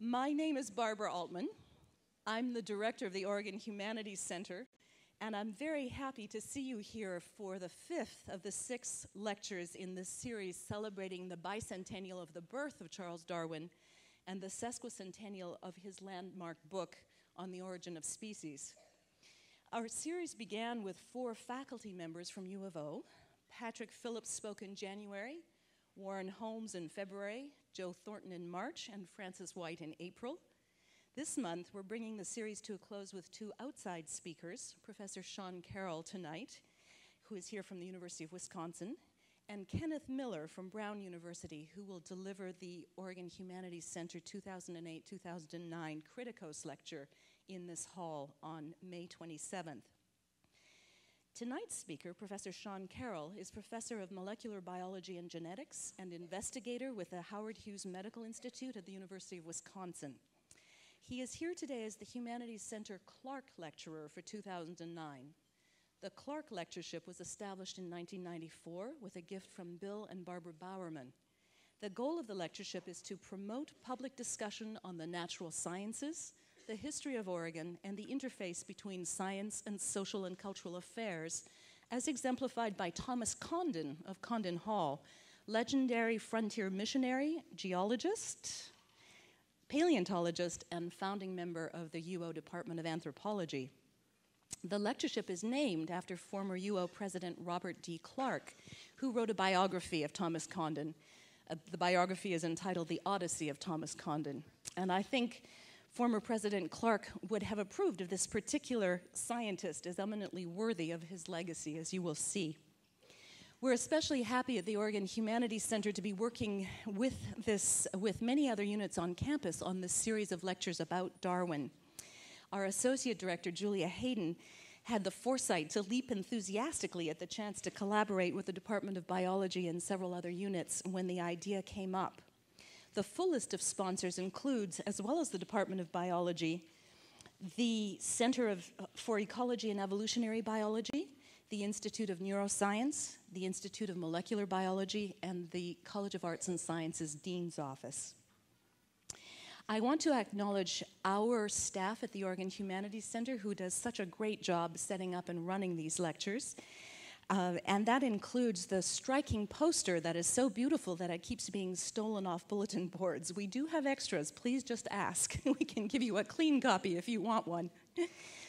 My name is Barbara Altman. I'm the director of the Oregon Humanities Center, and I'm very happy to see you here for the 5th of the 6 lectures in this series celebrating the bicentennial of the birth of Charles Darwin and the sesquicentennial of his landmark book on the origin of species. Our series began with 4 faculty members from U of O. Patrick Phillips spoke in January, Warren Holmes in February, Joe Thornton in March, and Francis White in April. This month, we're bringing the series to a close with 2 outside speakers, Professor Sean Carroll tonight, who is here from the University of Wisconsin, and Kenneth Miller from Brown University, who will deliver the Oregon Humanities Center 2008-2009 Criticos Lecture in this hall on May 27th. Tonight's speaker, Professor Sean Carroll, is professor of molecular biology and genetics and investigator with the Howard Hughes Medical Institute at the University of Wisconsin. He is here today as the Humanities Center Clark Lecturer for 2009. The Clark Lectureship was established in 1994 with a gift from Bill and Barbara Bowerman. The goal of the lectureship is to promote public discussion on the natural sciences, the history of Oregon, and the interface between science and social and cultural affairs, as exemplified by Thomas Condon of Condon Hall, legendary frontier missionary, geologist, paleontologist, and founding member of the UO Department of Anthropology. The lectureship is named after former UO President Robert D. Clark, who wrote a biography of Thomas Condon. The biography is entitled The Odyssey of Thomas Condon. And I think former President Clark would have approved of this particular scientist as eminently worthy of his legacy, as you will see. We're especially happy at the Oregon Humanities Center to be working with many other units on campus on this series of lectures about Darwin. Our associate director, Julia Hayden, had the foresight to leap enthusiastically at the chance to collaborate with the Department of Biology and several other units when the idea came up. The full list of sponsors includes, as well as the Department of Biology, the Center for Ecology and Evolutionary Biology, the Institute of Neuroscience, the Institute of Molecular Biology, and the College of Arts and Sciences Dean's Office. I want to acknowledge our staff at the Oregon Humanities Center, who does such a great job setting up and running these lectures. And that includes the striking poster that is so beautiful that it keeps being stolen off bulletin boards. We do have extras. Please just ask. We can give you a clean copy if you want one.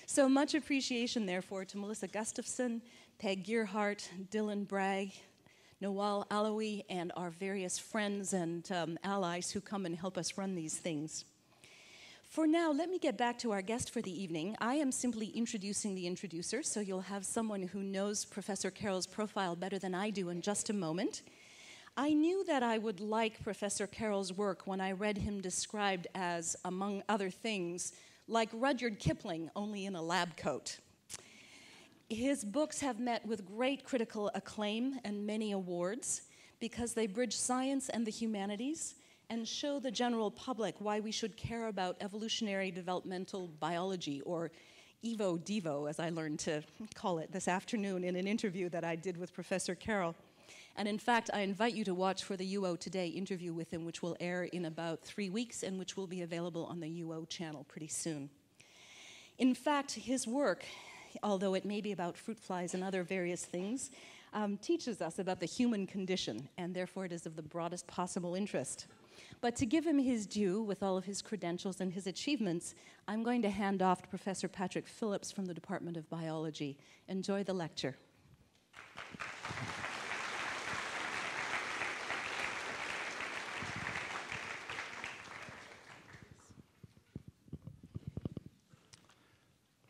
So much appreciation, therefore, to Melissa Gustafson, Peg Gearhart, Dylan Bragg, Noel Alawi, and our various friends and allies who come and help us run these things. For now, let me get back to our guest for the evening. I am simply introducing the introducer, so you'll have someone who knows Professor Carroll's profile better than I do in just a moment. I knew that I would like Professor Carroll's work when I read him described as, among other things, like Rudyard Kipling, only in a lab coat. His books have met with great critical acclaim and many awards because they bridge science and the humanities and show the general public why we should care about evolutionary developmental biology, or EVO-DEVO, as I learned to call it this afternoon in an interview that I did with Professor Carroll. And in fact, I invite you to watch for the UO Today interview with him, which will air in about 3 weeks and which will be available on the UO channel pretty soon. In fact, his work, although it may be about fruit flies and other various things, teaches us about the human condition, and therefore it is of the broadest possible interest. But to give him his due with all of his credentials and his achievements, I'm going to hand off to Professor Patrick Phillips from the Department of Biology. Enjoy the lecture.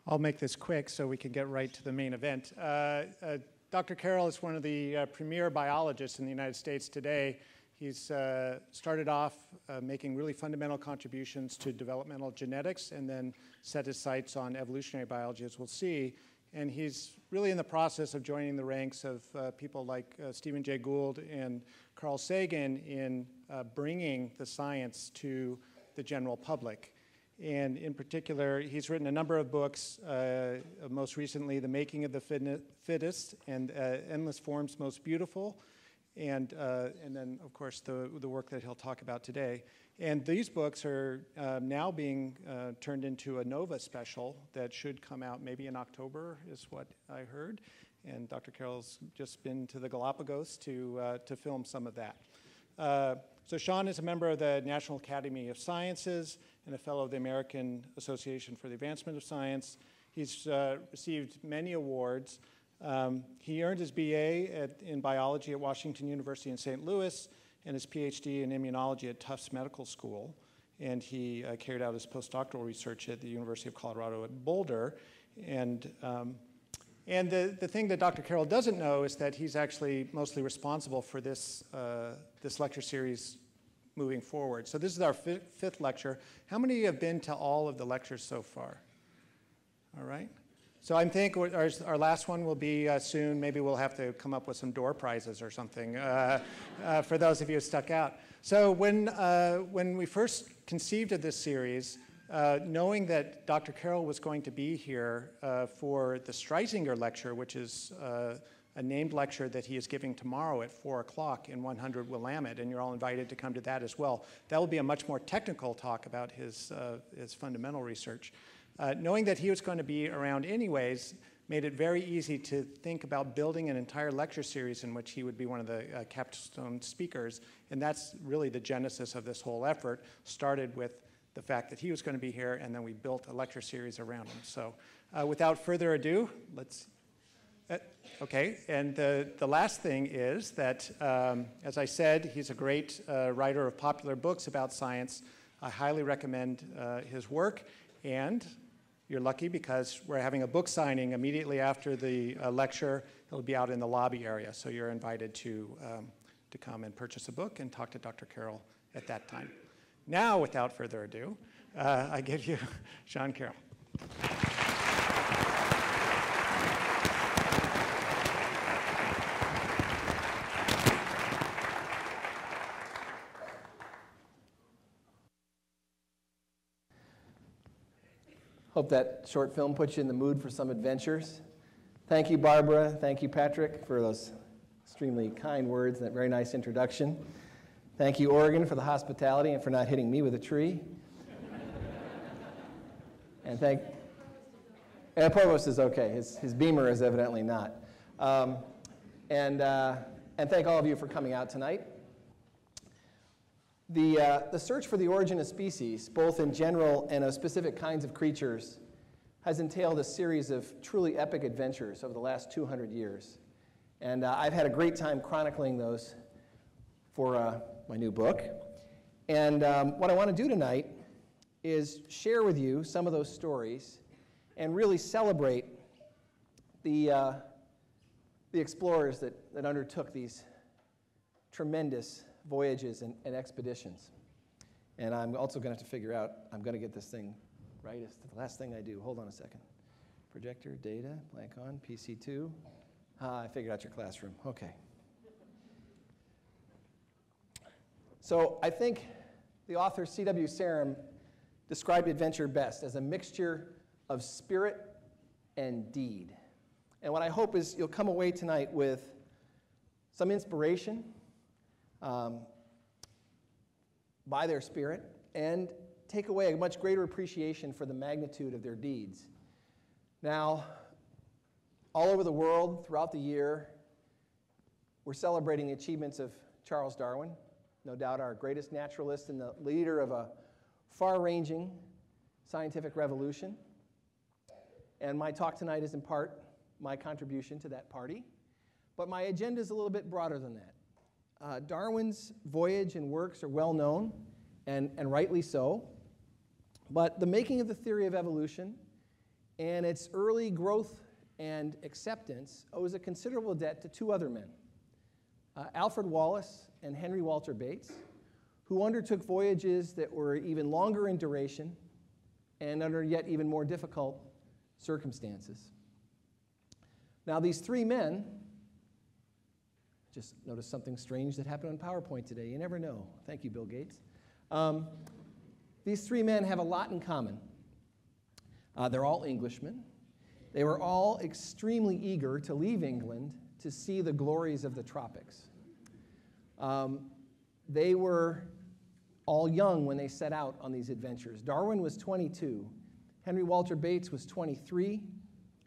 I'll make this quick so we can get right to the main event. Dr. Carroll is one of the premier biologists in the United States today. He's started off making really fundamental contributions to developmental genetics and then set his sights on evolutionary biology, as we'll see. And he's really in the process of joining the ranks of people like Stephen Jay Gould and Carl Sagan in bringing the science to the general public. And in particular, he's written a number of books, most recently, The Making of the Fittest and Endless Forms Most Beautiful, and then, of course, the work that he'll talk about today. And these books are now being turned into a NOVA special that should come out maybe in October, is what I heard. And Dr. Carroll's just been to the Galapagos to film some of that. So Sean is a member of the National Academy of Sciences and a fellow of the American Association for the Advancement of Science. He's received many awards. He earned his BA in biology at Washington University in St. Louis and his PhD in immunology at Tufts Medical School. And he carried out his postdoctoral research at the University of Colorado at Boulder. And the thing that Dr. Carroll doesn't know is that he's actually mostly responsible for this lecture series moving forward. So this is our fifth lecture. How many have been to all of the lectures so far? All right. So I think our last one will be soon. Maybe we'll have to come up with some door prizes or something for those of you who stuck out. So when we first conceived of this series, knowing that Dr. Carroll was going to be here for the Streisinger lecture, which is a named lecture that he is giving tomorrow at 4 o'clock in 100 Willamette, and you're all invited to come to that as well. That will be a much more technical talk about his fundamental research. Knowing that he was going to be around anyways made it very easy to think about building an entire lecture series in which he would be one of the capstone speakers, and that's really the genesis of this whole effort. Started with the fact that he was going to be here, and then we built a lecture series around him. So without further ado, let's... okay, and the last thing is that, as I said, he's a great writer of popular books about science. I highly recommend his work, and you're lucky because we're having a book signing immediately after the lecture. It'll be out in the lobby area, so you're invited to come and purchase a book and talk to Dr. Carroll at that time. Now, without further ado, I give you Sean Carroll. Hope that short film puts you in the mood for some adventures. Thank you, Barbara. Thank you, Patrick, for those extremely kind words and that very nice introduction. Thank you, Oregon, for the hospitality and for not hitting me with a tree. And Provost is okay. His beamer is evidently not. And thank all of you for coming out tonight. The search for the origin of species, both in general and of specific kinds of creatures, has entailed a series of truly epic adventures over the last 200 years. And I've had a great time chronicling those for my new book. And what I want to do tonight is share with you some of those stories and really celebrate the explorers that undertook these tremendous voyages and expeditions. And I'm also going to have to figure out, I'm going to get this thing right. It's the last thing I do. Hold on a second. Projector, data, blank on, PC2. I figured out your classroom. Okay. So I think the author C.W. Sarum described adventure best as a mixture of spirit and deed. And what I hope is you'll come away tonight with some inspiration by their spirit and take away a much greater appreciation for the magnitude of their deeds. Now, all over the world, throughout the year, we're celebrating the achievements of Charles Darwin, no doubt our greatest naturalist and the leader of a far-ranging scientific revolution. And my talk tonight is in part my contribution to that party. But my agenda is a little bit broader than that. Darwin's voyage and works are well known, and rightly so. But the making of the theory of evolution and its early growth and acceptance owes a considerable debt to two other men, Alfred Wallace and Henry Walter Bates, who undertook voyages that were even longer in duration and under yet even more difficult circumstances. Now, these three men, just noticed something strange that happened on PowerPoint today. You never know. Thank you, Bill Gates. These three men have a lot in common. They're all Englishmen. They were all extremely eager to leave England to see the glories of the tropics. They were all young when they set out on these adventures. Darwin was 22. Henry Walter Bates was 23.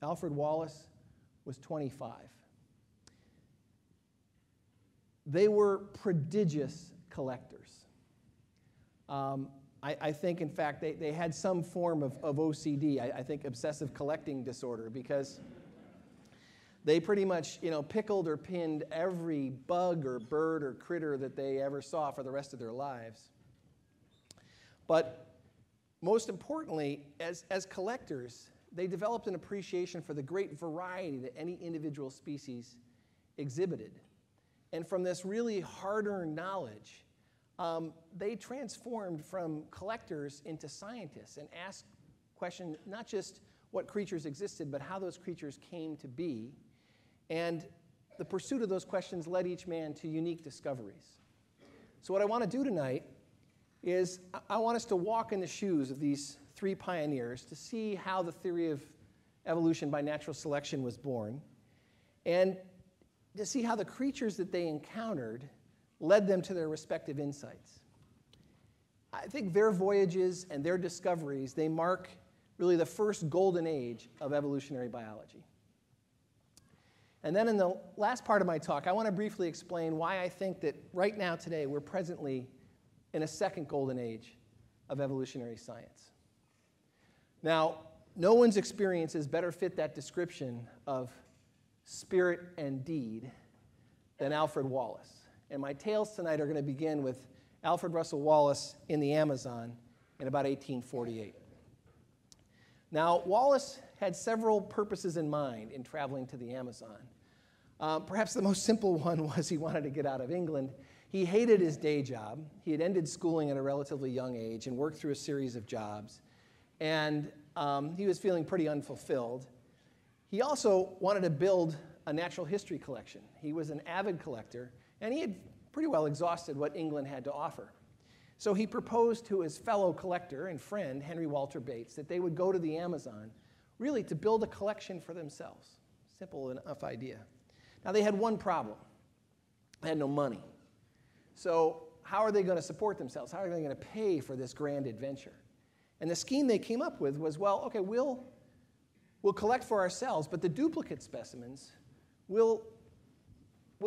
Alfred Wallace was 25. They were prodigious collectors. I think, in fact, they had some form of OCD, I think obsessive collecting disorder, because they pretty much, pickled or pinned every bug or bird or critter that they ever saw for the rest of their lives. But most importantly, as collectors, they developed an appreciation for the great variety that any individual species exhibited. And from this really hard-earned knowledge, they transformed from collectors into scientists and asked questions, not just what creatures existed, but how those creatures came to be. And the pursuit of those questions led each man to unique discoveries. So what I want to do tonight is I want us to walk in the shoes of these three pioneers to see how the theory of evolution by natural selection was born, and to see how the creatures that they encountered led them to their respective insights. I think their voyages and their discoveries, they mark really the first golden age of evolutionary biology. And then in the last part of my talk, I want to briefly explain why I think that right now, today, we're presently in a second golden age of evolutionary science. Now, no one's experiences better fit that description of spirit and deed than Alfred Wallace. And my tales tonight are going to begin with Alfred Russel Wallace in the Amazon in about 1848. Now, Wallace had several purposes in mind in traveling to the Amazon. Perhaps the most simple one was he wanted to get out of England. He hated his day job. He had ended schooling at a relatively young age and worked through a series of jobs. And he was feeling pretty unfulfilled. He also wanted to build a natural history collection. He was an avid collector, and he had pretty well exhausted what England had to offer. So he proposed to his fellow collector and friend, Henry Walter Bates, that they would go to the Amazon really to build a collection for themselves. Simple enough idea. Now, they had one problem. They had no money. So how are they going to support themselves? How are they going to pay for this grand adventure? And the scheme they came up with was, well, okay, we'll collect for ourselves, but the duplicate specimens we'll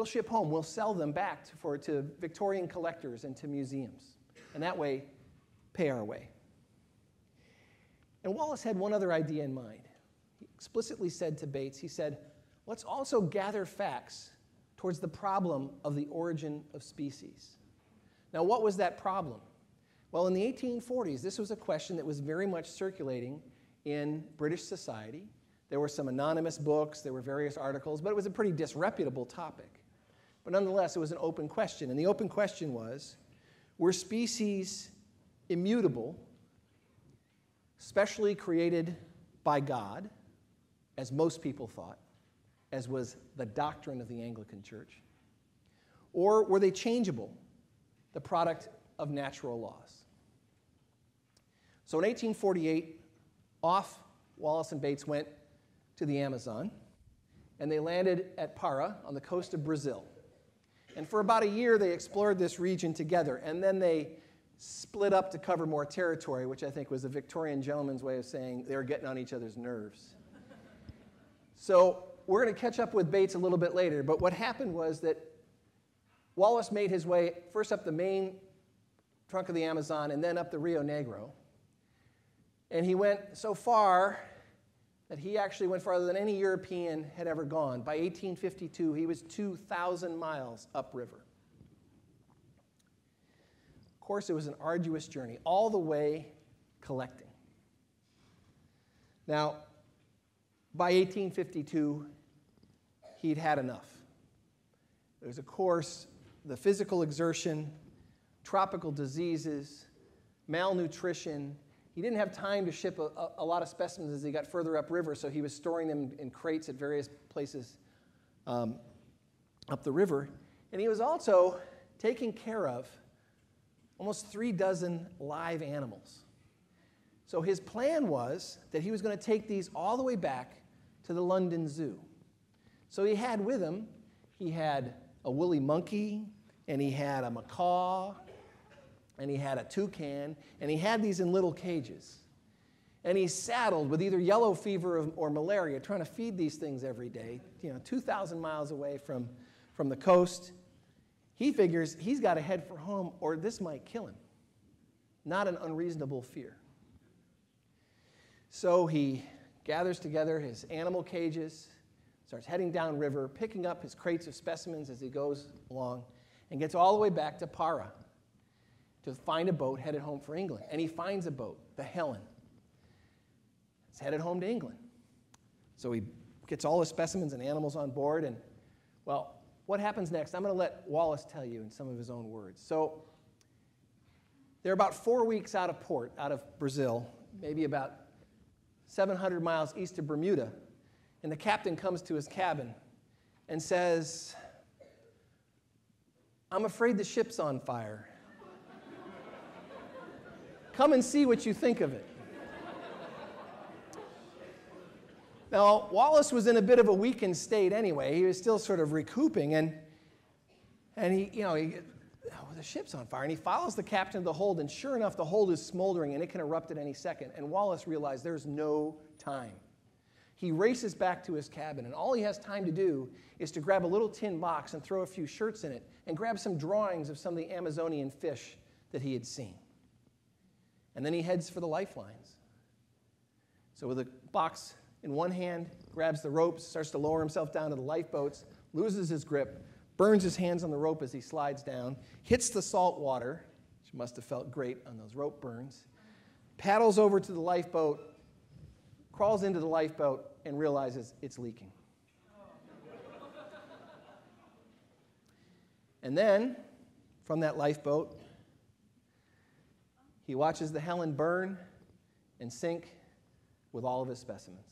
ship home. We'll sell them back to Victorian collectors and to museums. And that way, pay our way. And Wallace had one other idea in mind. He explicitly said to Bates, he said, let's also gather facts towards the problem of the origin of species. Now, what was that problem? Well, in the 1840s, this was a question that was very much circulating in British society. There were some anonymous books, there were various articles, but it was a pretty disreputable topic. But nonetheless, it was an open question. And the open question was, were species immutable, specially created by God, as most people thought, as was the doctrine of the Anglican Church? Or were they changeable, the product of natural laws? So in 1848, off Wallace and Bates went to the Amazon, and they landed at Para on the coast of Brazil. And for about a year, they explored this region together, and then they split up to cover more territory, which I think was a Victorian gentleman's way of saying they were getting on each other's nerves. So we're going to catch up with Bates a little bit later, but what happened was that Wallace made his way first up the main trunk of the Amazon and then up the Rio Negro. And he went so far that he actually went farther than any European had ever gone. By 1852, he was 2,000 miles upriver. Of course, it was an arduous journey, all the way collecting. Now, by 1852, he'd had enough. There was, of course, the physical exertion, tropical diseases, malnutrition. He didn't have time to ship a lot of specimens as he got further upriver, so he was storing them in crates at various places up the river. And he was also taking care of almost 36 live animals. So his plan was that he was going to take these all the way back to the London Zoo. So he had with him, he had a woolly monkey, and he had a macaw, and he had a toucan, and he had these in little cages. And he's saddled with either yellow fever or malaria, trying to feed these things every day, 2,000 miles away from the coast. He figures he's got to head for home or this might kill him. Not an unreasonable fear. So he gathers together his animal cages, starts heading downriver, picking up his crates of specimens as he goes along, and gets all the way back to Para to find a boat headed home for England. And he finds a boat, the Helen. It's headed home to England. So he gets all his specimens and animals on board, and, well, what happens next? I'm going to let Wallace tell you in some of his own words. So they're about 4 weeks out of port, out of Brazil, maybe about 700 miles east of Bermuda, and the captain comes to his cabin and says, "I'm afraid the ship's on fire. Come and see what you think of it." Now, Wallace was in a bit of a weakened state anyway. He was still sort of recouping, and the ship's on fire. And he follows the captain of the hold, and sure enough, the hold is smoldering, and it can erupt at any second. And Wallace realized there's no time. He races back to his cabin, and all he has time to do is to grab a little tin box and throw a few shirts in it, and grab some drawings of some of the Amazonian fish that he had seen. And then he heads for the lifelines. So with a box in one hand, grabs the ropes, starts to lower himself down to the lifeboats, loses his grip, burns his hands on the rope as he slides down, hits the salt water, which must have felt great on those rope burns, paddles over to the lifeboat, crawls into the lifeboat, and realizes it's leaking. And then, from that lifeboat, he watches the Helen burn and sink with all of his specimens.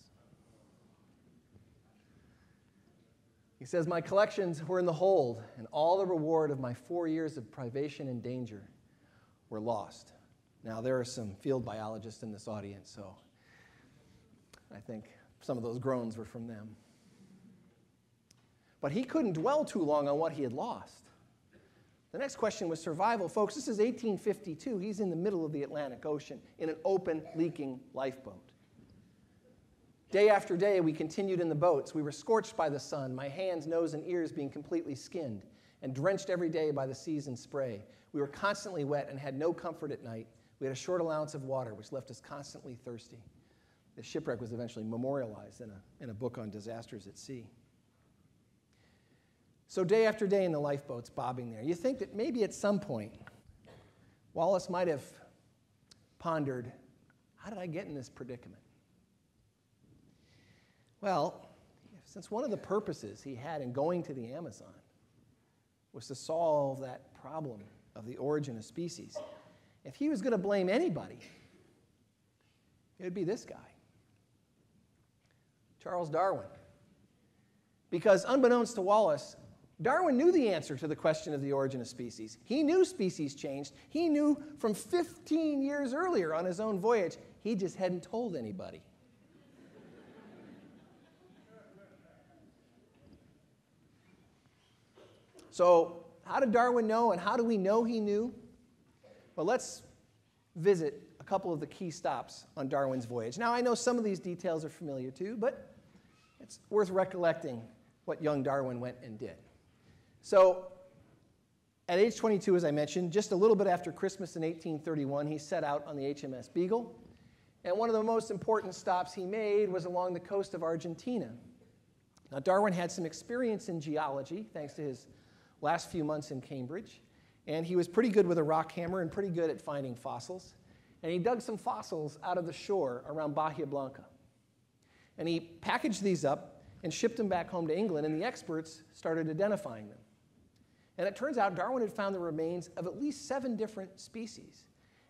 He says, "My collections were in the hold, and all the reward of my 4 years of privation and danger were lost." Now, there are some field biologists in this audience, so I think some of those groans were from them. But he couldn't dwell too long on what he had lost. The next question was survival. Folks, this is 1852. He's in the middle of the Atlantic Ocean in an open, leaking lifeboat. Day after day, we continued in the boats. We were scorched by the sun, my hands, nose, and ears being completely skinned, and drenched every day by the seas and spray. We were constantly wet and had no comfort at night. We had a short allowance of water, which left us constantly thirsty. The shipwreck was eventually memorialized in a book on disasters at sea. So day after day in the lifeboats bobbing there, you think that maybe at some point Wallace might have pondered, how did I get in this predicament? Well, since one of the purposes he had in going to the Amazon was to solve that problem of the origin of species, if he was going to blame anybody, it would be this guy, Charles Darwin. Because unbeknownst to Wallace, Darwin knew the answer to the question of the origin of species. He knew species changed. He knew from 15 years earlier on his own voyage. He just hadn't told anybody. So how did Darwin know, and how do we know he knew? Well, let's visit a couple of the key stops on Darwin's voyage. Now, I know some of these details are familiar too, but it's worth recollecting what young Darwin went and did. So at age 22, as I mentioned, just a little bit after Christmas in 1831, he set out on the HMS Beagle. And one of the most important stops he made was along the coast of Argentina. Now, Darwin had some experience in geology, thanks to his last few months in Cambridge. And he was pretty good with a rock hammer and pretty good at finding fossils. And he dug some fossils out of the shore around Bahia Blanca. And he packaged these up and shipped them back home to England, and the experts started identifying them. And it turns out Darwin had found the remains of at least 7 different species.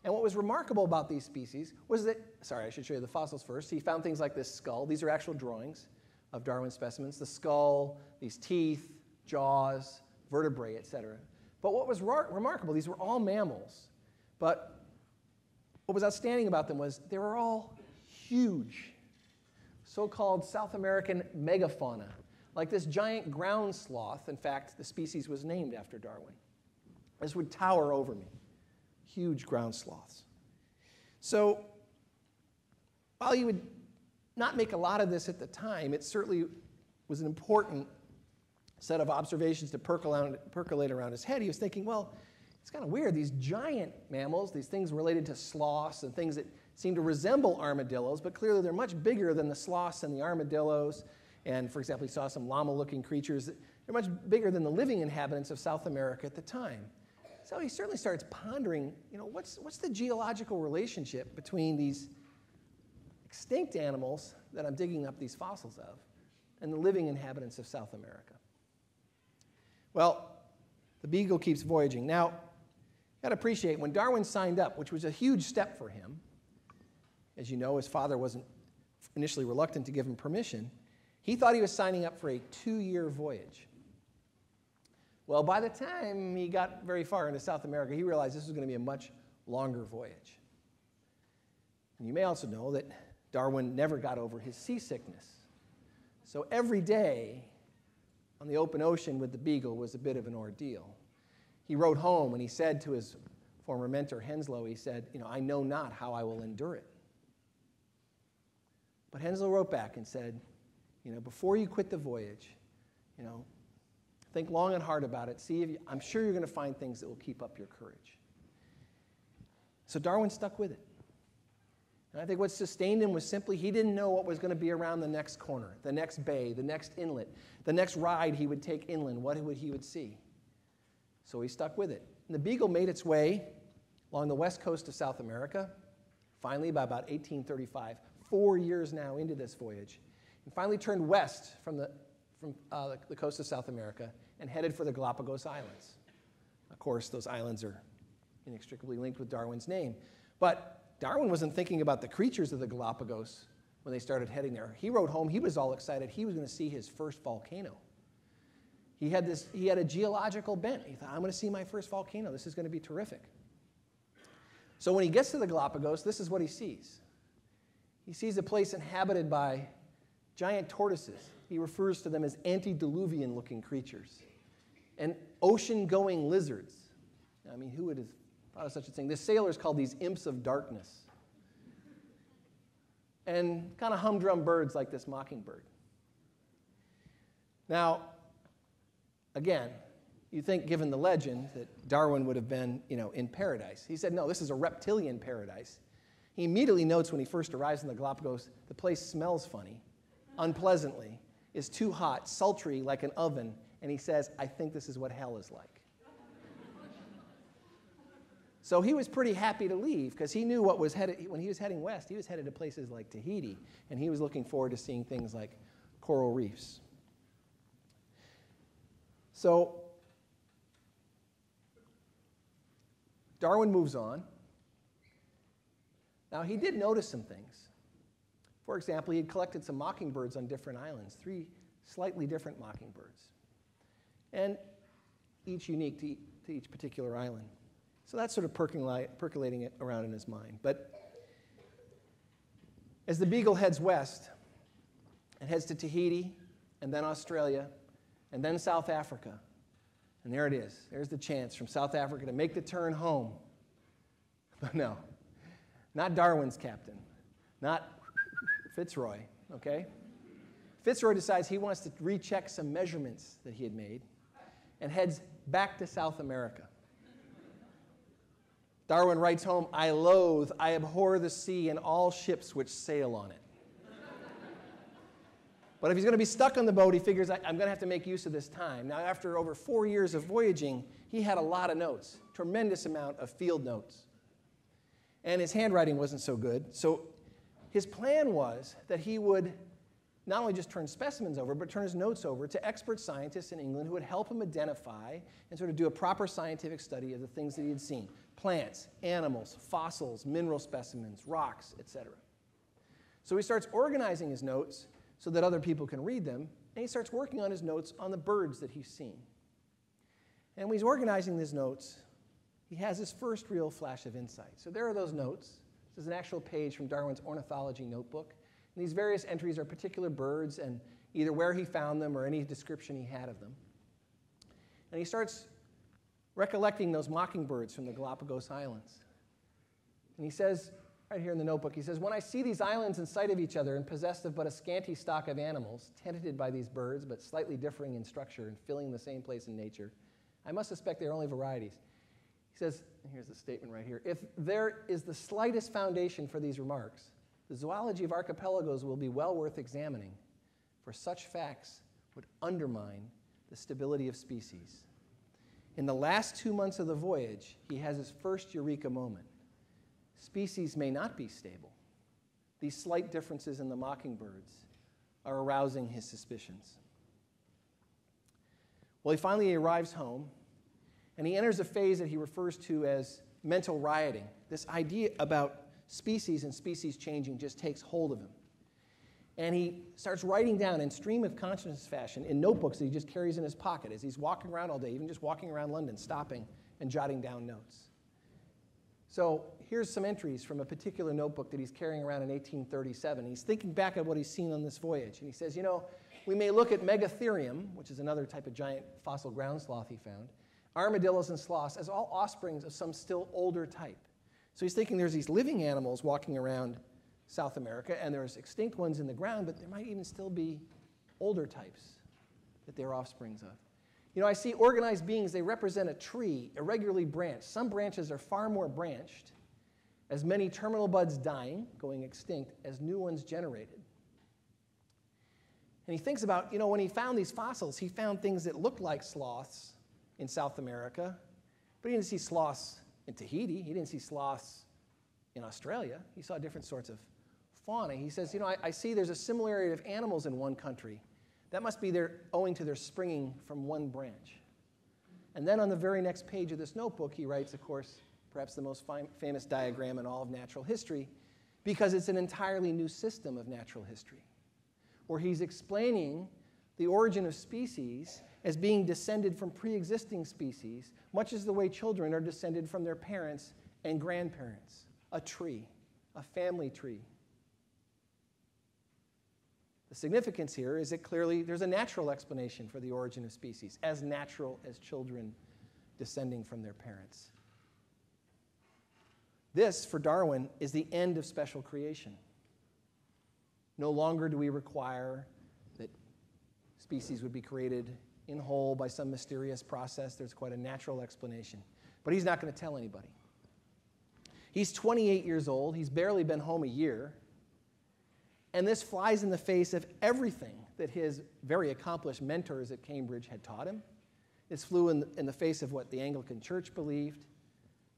And what was remarkable about these species was that, sorry, I should show you the fossils first. He found things like this skull. These are actual drawings of Darwin specimens. The skull, these teeth, jaws, vertebrae, etc. But what was remarkable, these were all mammals. But what was outstanding about them was they were all huge, so-called South American megafauna, like this giant ground sloth. In fact, the species was named after Darwin. This would tower over me. huge ground sloths. So while you would not make a lot of this at the time, it certainly was an important set of observations to percolate around his head. He was thinking, well, it's kind of weird. These giant mammals, these things related to sloths and things that seem to resemble armadillos, but clearly they're much bigger than the sloths and the armadillos. And for example, he saw some llama-looking creatures. They're much bigger than the living inhabitants of South America at the time. So he certainly starts pondering, what's the geological relationship between these extinct animals that I'm digging up these fossils of and the living inhabitants of South America? Well, the beagle keeps voyaging. Now, you got to appreciate, when Darwin signed up, which was a huge step for him, as you know, his father wasn't initially reluctant to give him permission, he thought he was signing up for a 2-year voyage. Well, by the time he got very far into South America, he realized this was going to be a much longer voyage. And you may also know that Darwin never got over his seasickness. So every day on the open ocean with the beagle was a bit of an ordeal. He wrote home and he said to his former mentor, Henslow, he said, I know not how I will endure it. But Henslow wrote back and said, before you quit the voyage, think long and hard about it. I'm sure you're going to find things that will keep up your courage. So Darwin stuck with it. And I think what sustained him was simply he didn't know what was going to be around the next corner, the next bay, the next inlet, the next ride he would take inland, what he would see. So he stuck with it. And the beagle made its way along the west coast of South America, finally by about 1835, 4 years now into this voyage, and finally turned west from the coast of South America and headed for the Galapagos Islands. Of course, those islands are inextricably linked with Darwin's name. But Darwin wasn't thinking about the creatures of the Galapagos when they started heading there. He wrote home, he was all excited. He was going to see his first volcano. He had a geological bent. He thought, I'm going to see my first volcano. This is going to be terrific. So when he gets to the Galapagos, this is what he sees. He sees a place inhabited by giant tortoises. He refers to them as antediluvian-looking creatures. And ocean-going lizards. I mean, who would have thought of such a thing? The sailors called these imps of darkness. And kind of humdrum birds like this mockingbird. Now, again, you think, given the legend, that Darwin would have been, in paradise. He said, no, this is a reptilian paradise. He immediately notes when he first arrives in the Galapagos, the place smells funny, unpleasantly, is too hot, sultry like an oven, and he says, I think this is what hell is like. So he was pretty happy to leave because he knew what was headed. When he was heading west, he was headed to places like Tahiti, and he was looking forward to seeing things like coral reefs. So Darwin moves on. Now, he did notice some things. For example, he had collected some mockingbirds on different islands, 3 slightly different mockingbirds, and each unique to each particular island. So that's sort of percolating it around in his mind. But as the beagle heads west, it heads to Tahiti, and then Australia, and then South Africa. And there it is. There's the chance from South Africa to make the turn home. But no, not Darwin's captain, not Fitzroy, okay? Fitzroy decides he wants to recheck some measurements that he had made and heads back to South America. Darwin writes home, I abhor the sea and all ships which sail on it. But if he's going to be stuck on the boat, he figures, I'm going to have to make use of this time. Now, after over 4 years of voyaging, he had a lot of notes, tremendous amount of field notes. And his handwriting wasn't so good. So his plan was that he would not only just turn specimens over, but turn his notes over to expert scientists in England who would help him identify and sort of do a proper scientific study of the things that he had seen. Plants, animals, fossils, mineral specimens, rocks, etc. So he starts organizing his notes so that other people can read them, and he starts working on his notes on the birds that he's seen. And when he's organizing his notes, he has his first real flash of insight. So there are those notes. This is an actual page from Darwin's ornithology notebook. And these various entries are particular birds and either where he found them or any description he had of them. And he starts recollecting those mockingbirds from the Galapagos Islands. And he says, right here in the notebook, he says, "When I see these islands in sight of each other and possessed of but a scanty stock of animals, tenanted by these birds, but slightly differing in structure and filling the same place in nature, I must suspect they are only varieties." He says, and here's the statement right here, "If there is the slightest foundation for these remarks, the zoology of archipelagos will be well worth examining, for such facts would undermine the stability of species." In the last 2 months of the voyage, he has his first eureka moment. Species may not be stable. These slight differences in the mockingbirds are arousing his suspicions. Well, he finally arrives home, and he enters a phase that he refers to as mental rioting. This idea about species and species changing just takes hold of him. And he starts writing down in stream of consciousness fashion in notebooks that he just carries in his pocket as he's walking around all day, even just walking around London, stopping and jotting down notes. So here's some entries from a particular notebook that he's carrying around in 1837. He's thinking back at what he's seen on this voyage. And he says, we may look at Megatherium, which is another type of giant fossil ground sloth he found, armadillos and sloths as all offsprings of some still older type. So he's thinking there's these living animals walking around South America, and there's extinct ones in the ground, but there might even still be older types that they're offsprings of. I see organized beings, they represent a tree, irregularly branched. Some branches are far more branched, as many terminal buds dying, going extinct, as new ones generated. And he thinks about, when he found these fossils, he found things that looked like sloths in South America, but he didn't see sloths in Tahiti. He didn't see sloths in Australia. He saw different sorts of fauna. He says, I see there's a similarity of animals in one country. That must be owing to their springing from one branch. And then on the very next page of this notebook, he writes, of course, perhaps the most famous diagram in all of natural history, because it's an entirely new system of natural history, where he's explaining the origin of species as being descended from pre-existing species, much as the way children are descended from their parents and grandparents. A tree, a family tree. The significance here is that clearly there's a natural explanation for the origin of species, as natural as children descending from their parents. This, for Darwin, is the end of special creation. No longer do we require that species would be created in whole by some mysterious process. There's quite a natural explanation. But he's not going to tell anybody. He's 28 years old. He's barely been home a year. And this flies in the face of everything that his very accomplished mentors at Cambridge had taught him. This flew in the face of what the Anglican Church believed.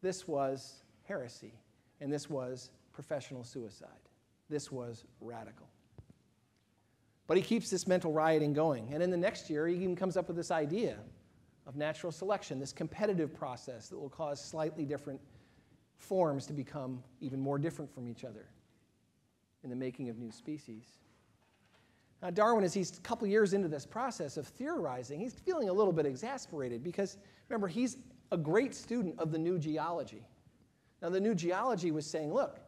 This was heresy, and this was professional suicide. This was radical. But he keeps this mental rioting going. And in the next year, he even comes up with this idea of natural selection, this competitive process that will cause slightly different forms to become even more different from each other in the making of new species. Now, Darwin, as he's a couple years into this process of theorizing, he's feeling a little bit exasperated because, remember, he's a great student of the new geology. Now, the new geology was saying, look,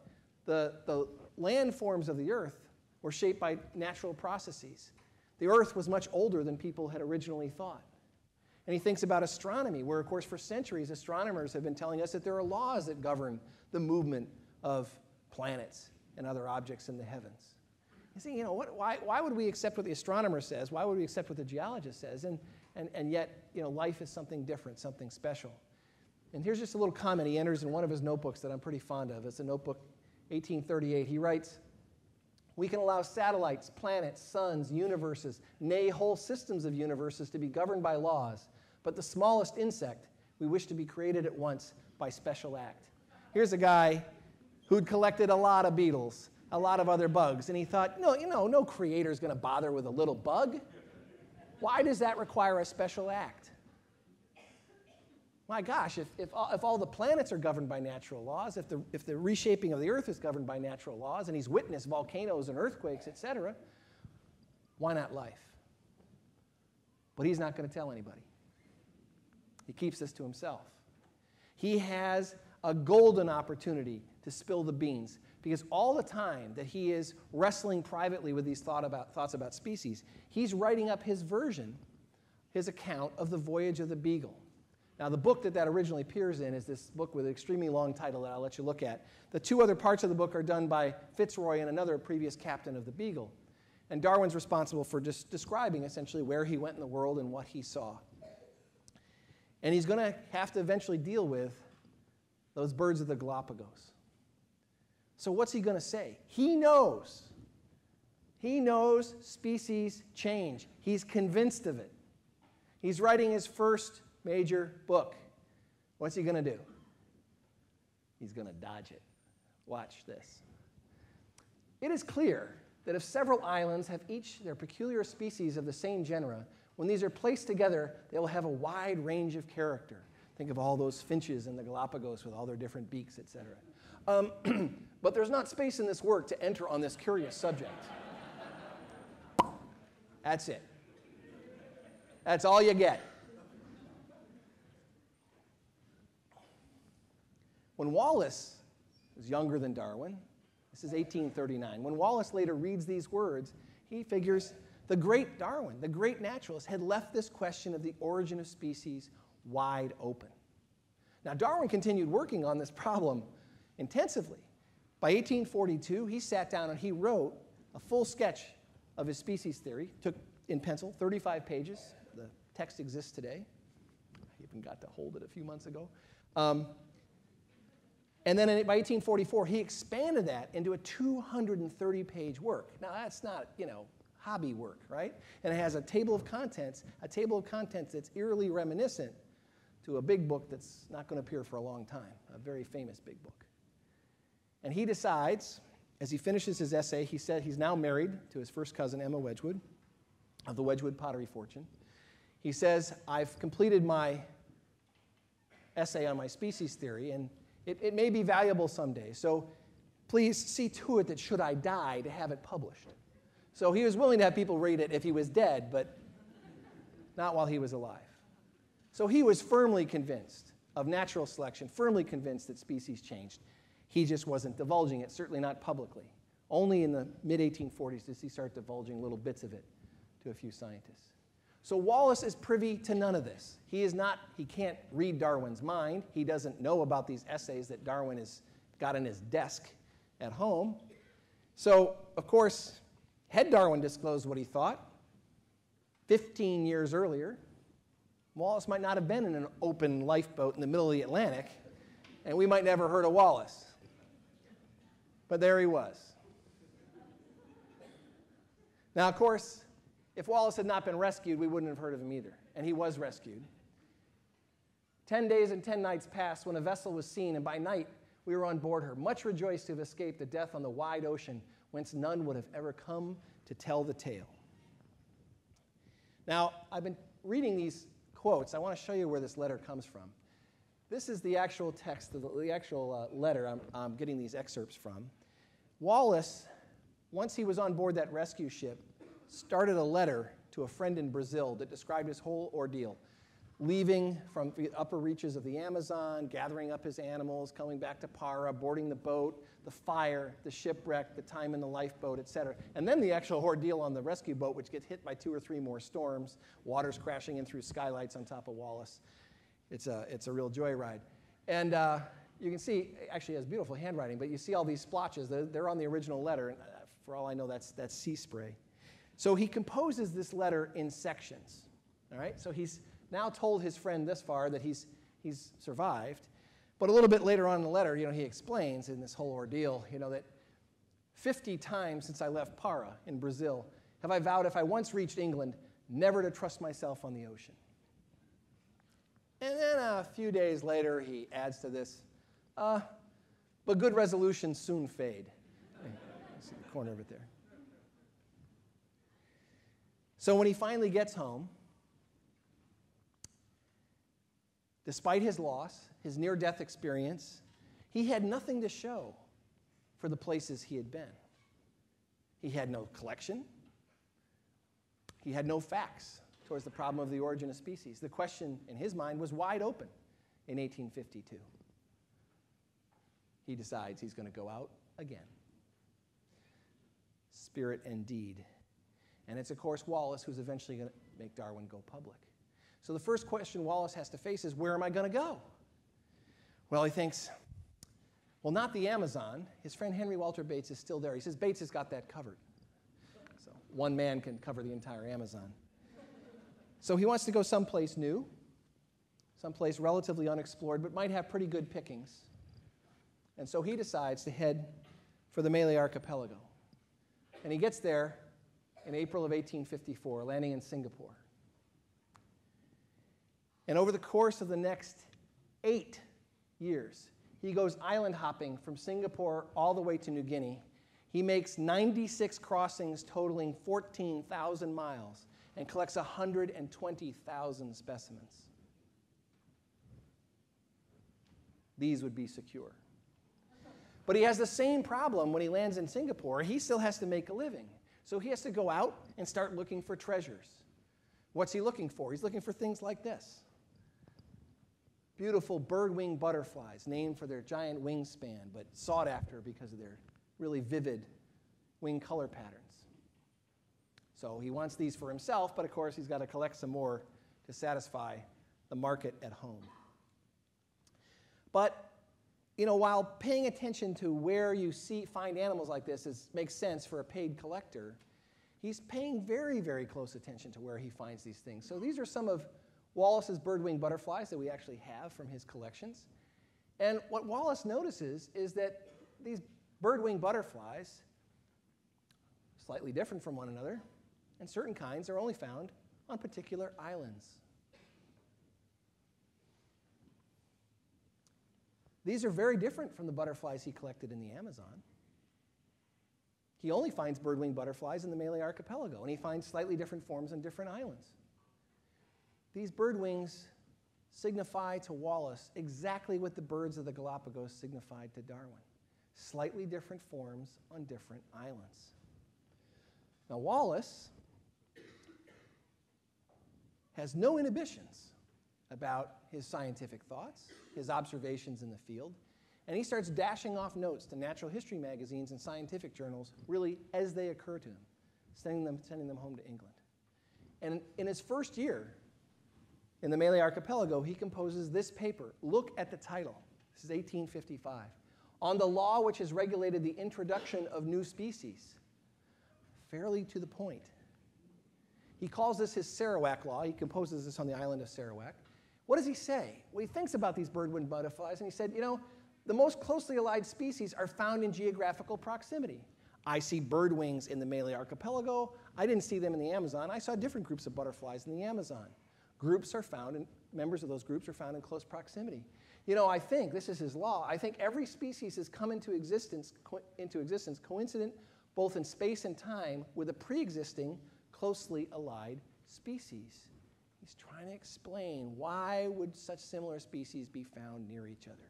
the landforms of the Earth were shaped by natural processes. The Earth was much older than people had originally thought. And he thinks about astronomy, where, of course, for centuries, astronomers have been telling us that there are laws that govern the movement of planets and other objects in the heavens. You see, why would we accept what the astronomer says? Why would we accept what the geologist says? And yet, life is something different, something special. And here's just a little comment he enters in one of his notebooks that I'm pretty fond of. It's a notebook, 1838. He writes, "We can allow satellites, planets, suns, universes, nay, whole systems of universes to be governed by laws, but the smallest insect we wish to be created at once by special act." Here's a guy who'd collected a lot of beetles, a lot of other bugs, and he thought, no creator's going to bother with a little bug. Why does that require a special act? My gosh, if all the planets are governed by natural laws, if the reshaping of the Earth is governed by natural laws, and he's witnessed volcanoes and earthquakes, etc., why not life? But he's not going to tell anybody. He keeps this to himself. He has a golden opportunity to spill the beans, because all the time that he is wrestling privately with these thoughts about species, he's writing up his version, his account of the voyage of the Beagle. Now, the book that originally appears in is this book with an extremely long title that I'll let you look at. The two other parts of the book are done by Fitzroy and another previous captain of the Beagle. And Darwin's responsible for just describing essentially where he went in the world and what he saw. And he's going to have to eventually deal with those birds of the Galapagos. So what's he going to say? He knows. He knows species change. He's convinced of it. He's writing his first major book. What's he going to do? He's going to dodge it. Watch this. It is clear that if several islands have each their peculiar species of the same genera, when these are placed together, they will have a wide range of character. Think of all those finches in the Galapagos with all their different beaks, etc. But there's not space in this work to enter on this curious subject. That's it. That's all you get. When Wallace was younger than Darwin, this is 1839, when Wallace later reads these words, he figures the great Darwin, the great naturalist, had left this question of the origin of species wide open. Now, Darwin continued working on this problem intensively. By 1842, he sat down and he wrote a full sketch of his species theory, took in pencil, 35 pages. The text exists today. I even got to hold it a few months ago. And then by 1844, he expanded that into a 230-page work. Now, that's not, hobby work, right? And it has a table of contents that's eerily reminiscent to a big book that's not going to appear for a long time, a very famous big book. And he decides, as he finishes his essay, he said he's now married to his first cousin, Emma Wedgwood, of the Wedgwood pottery fortune. He says, I've completed my essay on my species theory, and it may be valuable someday, so please see to it that should I die, to have it published. So he was willing to have people read it if he was dead, but not while he was alive. So he was firmly convinced of natural selection, firmly convinced that species changed. He just wasn't divulging it, certainly not publicly. Only in the mid-1840s does he start divulging little bits of it to a few scientists. So Wallace is privy to none of this. He can't read Darwin's mind. He doesn't know about these essays that Darwin has got in his desk at home. So, of course, had Darwin disclosed what he thought 15 years earlier, Wallace might not have been in an open lifeboat in the middle of the Atlantic, and we might never heard of Wallace. But there he was. Now, of course, if Wallace had not been rescued, we wouldn't have heard of him either. And he was rescued. 10 days and 10 nights passed when a vessel was seen, and by night we were on board her, much rejoiced to have escaped the death on the wide ocean, whence none would have ever come to tell the tale. Now, I've been reading these quotes. I want to show you where this letter comes from. This is the actual text, the actual letter I'm getting these excerpts from. Wallace, once he was on board that rescue ship, started a letter to a friend in Brazil that described his whole ordeal, leaving from the upper reaches of the Amazon, gathering up his animals, coming back to Para, boarding the boat, the fire, the shipwreck, the time in the lifeboat, etc. And then the actual ordeal on the rescue boat, which gets hit by 2 or 3 more storms, water's crashing in through skylights on top of Wallace. It's a real joyride. And you can see, actually, it has beautiful handwriting, but you see all these splotches. They're on the original letter, and for all I know, that's sea spray. So he composes this letter in sections. All right? So he's now told his friend this far that he's survived. But a little bit later on in the letter, he explains in this whole ordeal, that 50 times since I left Para in Brazil have I vowed if I once reached England, never to trust myself on the ocean. And then a few days later, he adds to this, but good resolutions soon fade. See the corner of it there. So when he finally gets home, despite his loss, his near-death experience, he had nothing to show for the places he had been. He had no collection. He had no facts towards the problem of the origin of species. The question in his mind was wide open in 1852. He decides he's going to go out again. Spirit and deed. And it's, of course, Wallace who's eventually going to make Darwin go public. So the first question Wallace has to face is, where am I going to go? Well, he thinks, well, not the Amazon. His friend Henry Walter Bates is still there. He says, Bates has got that covered. So one man can cover the entire Amazon. So he wants to go someplace new, someplace relatively unexplored, but might have pretty good pickings. And so he decides to head for the Malay Archipelago. And he gets there in April of 1854, landing in Singapore. And over the course of the next 8 years, he goes island hopping from Singapore all the way to New Guinea. He makes 96 crossings totaling 14,000 miles and collects 120,000 specimens. These would be secure. But he has the same problem when he lands in Singapore. He still has to make a living. So he has to go out and start looking for treasures. What's he looking for? He's looking for things like this. Beautiful bird-winged butterflies, named for their giant wingspan, but sought after because of their really vivid wing color patterns. So he wants these for himself, but of course he's got to collect some more to satisfy the market at home. But while paying attention to where you find animals like this makes sense for a paid collector, he's paying very, very close attention to where he finds these things. So these are some of Wallace's bird-winged butterflies that we actually have from his collections. And what Wallace notices is that these bird-winged butterflies are slightly different from one another, and certain kinds are only found on particular islands. These are very different from the butterflies he collected in the Amazon. He only finds bird-winged butterflies in the Malay Archipelago, and he finds slightly different forms on different islands. These bird wings signify to Wallace exactly what the birds of the Galapagos signified to Darwin. Slightly different forms on different islands. Now, Wallace has no inhibitions about his scientific thoughts, his observations in the field, and he starts dashing off notes to natural history magazines and scientific journals really as they occur to him, sending them home to England. And in his first year in the Malay Archipelago, he composes this paper. Look at the title. This is 1855. On the law which has regulated the introduction of new species. Fairly to the point. He calls this his Sarawak Law. He composes this on the island of Sarawak. What does he say? Well, he thinks about these bird-winged butterflies, and he said, the most closely allied species are found in geographical proximity. I see bird wings in the Malay Archipelago. I didn't see them in the Amazon. I saw different groups of butterflies in the Amazon. Members of those groups are found in close proximity. I think, this is his law, I think every species has come into existence coincident both in space and time with a pre-existing, closely allied species. He's trying to explain why would such similar species be found near each other?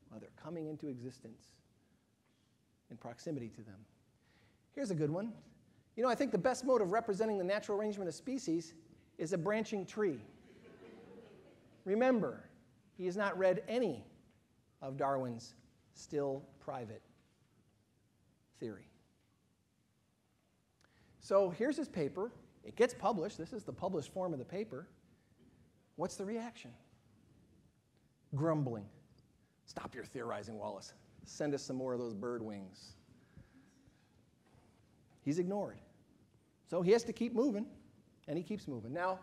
Well, they're coming into existence in proximity to them. Here's a good one. I think the best mode of representing the natural arrangement of species is a branching tree. Remember, he has not read any of Darwin's still private theory. So here's his paper. It gets published. This is the published form of the paper. What's the reaction? Grumbling. Stop your theorizing, Wallace. Send us some more of those bird wings. He's ignored. So he has to keep moving, and he keeps moving. Now,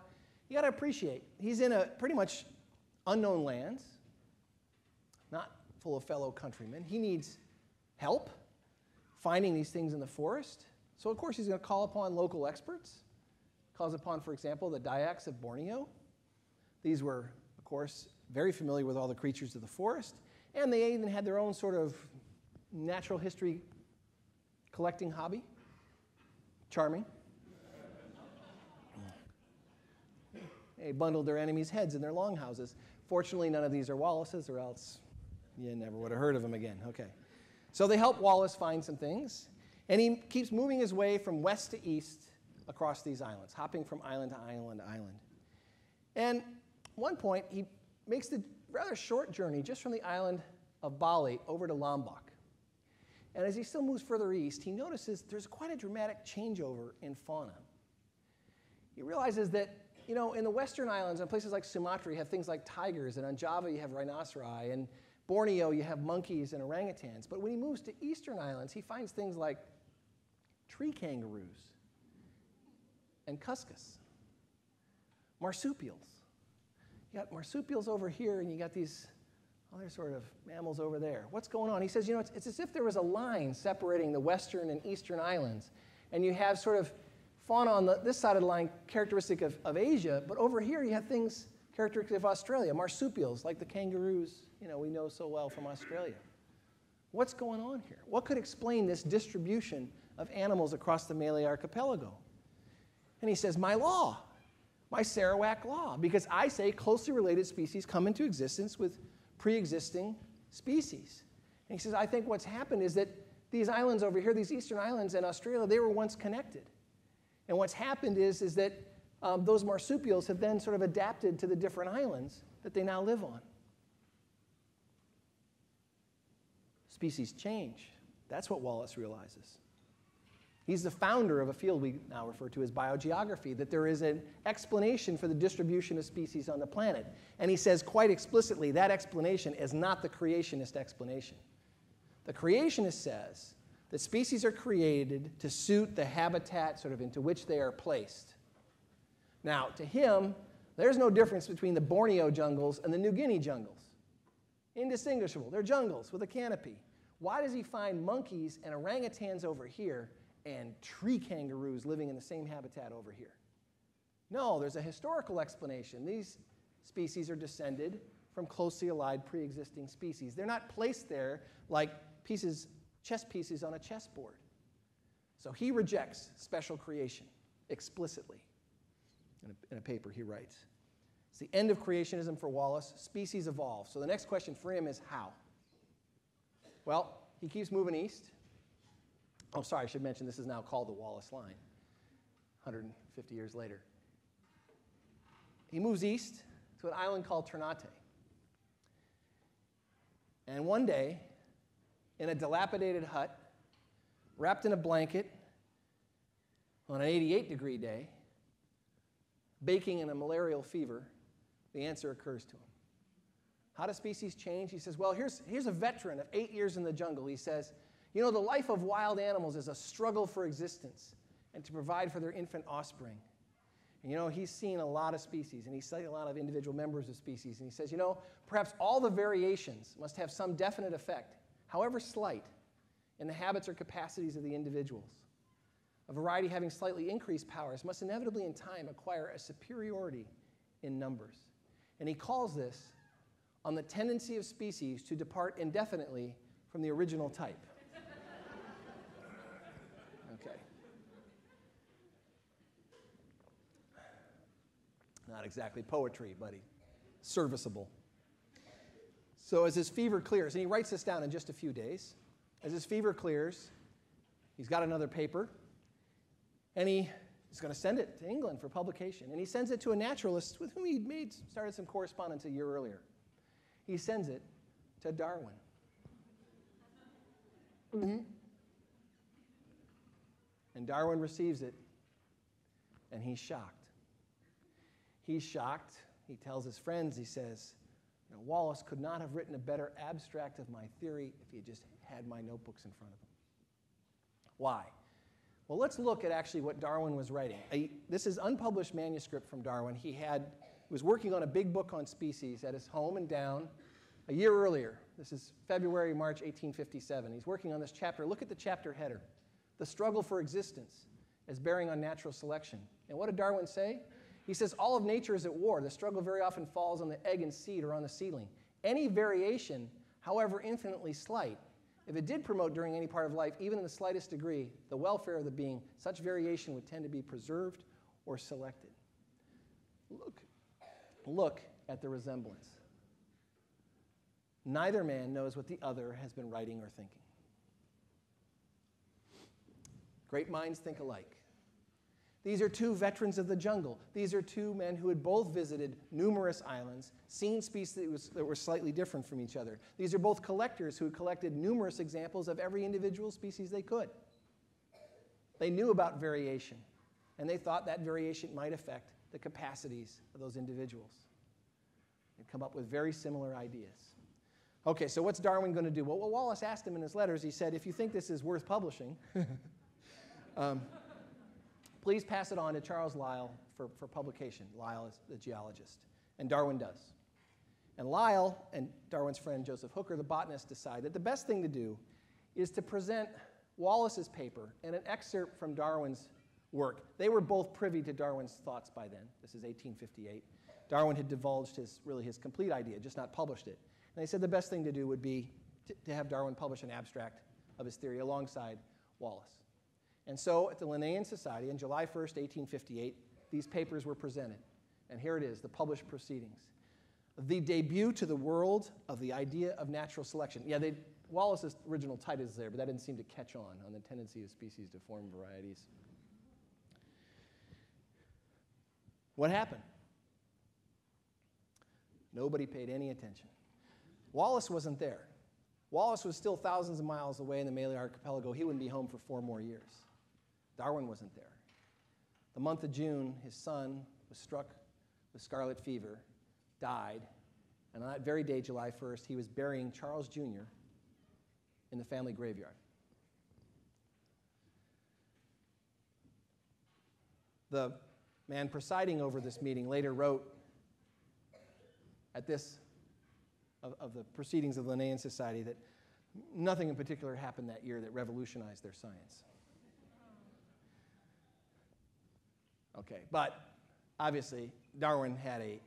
you got to appreciate, he's in a pretty much unknown lands, not full of fellow countrymen. He needs help finding these things in the forest. So, of course, he's going to call upon local experts. Calls upon, for example, the Dayaks of Borneo. These were, of course, very familiar with all the creatures of the forest, and they even had their own sort of natural history collecting hobby. Charming. They bundled their enemies' heads in their longhouses. Fortunately, none of these are Wallace's, or else you never would have heard of them again. Okay. So they help Wallace find some things, and he keeps moving his way from west to east across these islands, hopping from island to island to island. And at one point, he makes the rather short journey just from the island of Bali over to Lombok. And as he still moves further east, he notices there's quite a dramatic changeover in fauna. He realizes that you know, in the Western Islands and places like Sumatra, you have things like tigers, and on Java you have rhinoceri, and Borneo you have monkeys and orangutans. But when he moves to Eastern Islands, he finds things like tree kangaroos and cuscus, marsupials. You got marsupials over here, and you got these other sort of mammals over there. What's going on? He says, you know, it's as if there was a line separating the Western and Eastern Islands, and you have sort of fauna on this side of the line characteristic of Asia, but over here you have things characteristic of Australia, marsupials like the kangaroos, you know, we know so well from Australia. What's going on here? What could explain this distribution of animals across the Malay archipelago? And he says, my law, my Sarawak law, because I say closely related species come into existence with pre-existing species. And he says, I think what's happened is that these islands over here, these eastern islands and Australia, they were once connected. And what's happened is that those marsupials have then sort of adapted to the different islands that they now live on. Species change. That's what Wallace realizes. He's the founder of a field we now refer to as biogeography, that there is an explanation for the distribution of species on the planet. And he says quite explicitly that explanation is not the creationist explanation. The creationist says that species are created to suit the habitat sort of into which they are placed. Now, to him, there's no difference between the Borneo jungles and the New Guinea jungles. Indistinguishable. They're jungles with a canopy. Why does he find monkeys and orangutans over here and tree kangaroos living in the same habitat over here? No, there's a historical explanation. These species are descended from closely allied pre-existing species. They're not placed there like chess pieces on a chessboard. So he rejects special creation explicitly. In a paper he writes, it's the end of creationism for Wallace. Species evolve. So the next question for him is how? Well, he keeps moving east. Oh, sorry, I should mention this is now called the Wallace Line, 150 years later. He moves east to an island called Ternate. And one day, in a dilapidated hut, wrapped in a blanket, on an 88-degree day, baking in a malarial fever, the answer occurs to him. How do species change? He says, well, here's a veteran of 8 years in the jungle. He says, you know, the life of wild animals is a struggle for existence and to provide for their infant offspring. And, you know, he's seen a lot of species, and he's studied a lot of individual members of species. And he says, you know, perhaps all the variations must have some definite effect, however slight, in the habits or capacities of the individuals. A variety having slightly increased powers must inevitably in time acquire a superiority in numbers. And he calls this on the tendency of species to depart indefinitely from the original type. Okay. Not exactly poetry, but serviceable. So as his fever clears, and he writes this down in just a few days, as his fever clears, he's got another paper, and he is going to send it to England for publication. And he sends it to a naturalist with whom he started some correspondence a year earlier. He sends it to Darwin. Mm-hmm. And Darwin receives it, and he's shocked. He's shocked. He tells his friends, he says, you know, Wallace could not have written a better abstract of my theory if he had just had my notebooks in front of him. Why? Well, let's look at actually what Darwin was writing. This is unpublished manuscript from Darwin. He was working on a big book on species at his home in Down a year earlier. This is February, March 1857. He's working on this chapter. Look at the chapter header, The Struggle for Existence as Bearing on Natural Selection. And what did Darwin say? He says, all of nature is at war. The struggle very often falls on the egg and seed or on the seedling. Any variation, however infinitely slight, if it did promote during any part of life, even in the slightest degree, the welfare of the being, such variation would tend to be preserved or selected. Look at the resemblance. Neither man knows what the other has been writing or thinking. Great minds think alike. These are two veterans of the jungle. These are two men who had both visited numerous islands, seen species that were slightly different from each other. These are both collectors who had collected numerous examples of every individual species they could. They knew about variation, and they thought that variation might affect the capacities of those individuals and come up with very similar ideas. Okay, so what's Darwin going to do? Well, what Wallace asked him in his letters, he said, if you think this is worth publishing, please pass it on to Charles Lyell for publication. Lyell is the geologist, and Darwin does. And Lyell and Darwin's friend Joseph Hooker, the botanist, decide that the best thing to do is to present Wallace's paper and an excerpt from Darwin's work. They were both privy to Darwin's thoughts by then. This is 1858. Darwin had divulged his complete idea, just not published it. And they said the best thing to do would be to have Darwin publish an abstract of his theory alongside Wallace. And so at the Linnaean Society on July 1st, 1858, these papers were presented. And here it is, the published proceedings. The debut to the world of the idea of natural selection. Yeah, Wallace's original title is there, but that didn't seem to catch on the tendency of species to form varieties. What happened? Nobody paid any attention. Wallace wasn't there. Wallace was still thousands of miles away in the Malay archipelago. He wouldn't be home for 4 more years. Darwin wasn't there. The month of June, his son was struck with scarlet fever, died, and on that very day, July 1st, he was burying Charles Jr. in the family graveyard. The man presiding over this meeting later wrote at this of the proceedings of the Linnaean Society that nothing in particular happened that year that revolutionized their science. Okay, but obviously Darwin had a